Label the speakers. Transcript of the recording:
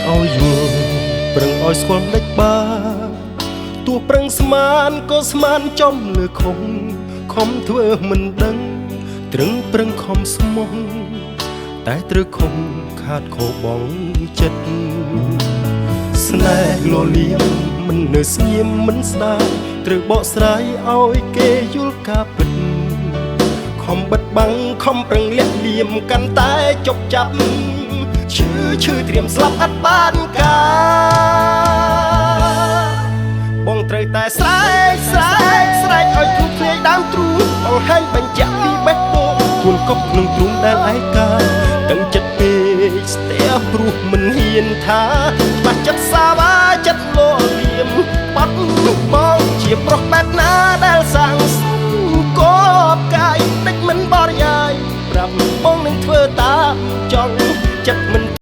Speaker 1: ឲ្យយល់ប្រឹងឲ្យស្គាល់ដេចបាទោះប្រឹងស្មានក៏ស្មានចំលើខំធ្វើមិនដឹងត្រឹងប្រឹងខំស្មោះតែត្រូវខំខាតខោបងចិត្តស្នេហ៍លលៀមមិននៅស្ងៀមមិនស្ដាយត្រូវបកស្រាយឲ្យគេយល់ការពិតខំបិទបាំងខំប្រឹងលាក់លៀមកាន់តែចុកចាប់ឈឺត្រៀមស្លាប់អត់បានការបងត្រូវតែស្រែកឲ្យទូភ្លេចដើមទ្រូងបង្ហាញបញ្ជាក់ពីបេះដូងជួនកប់ក្នុងទ្រូងដែលឯកាដឹងចិត្តពេកស្ទះព្រោះមិនហ៊ានថាច្បាស់ចិត្តសាវ៉ា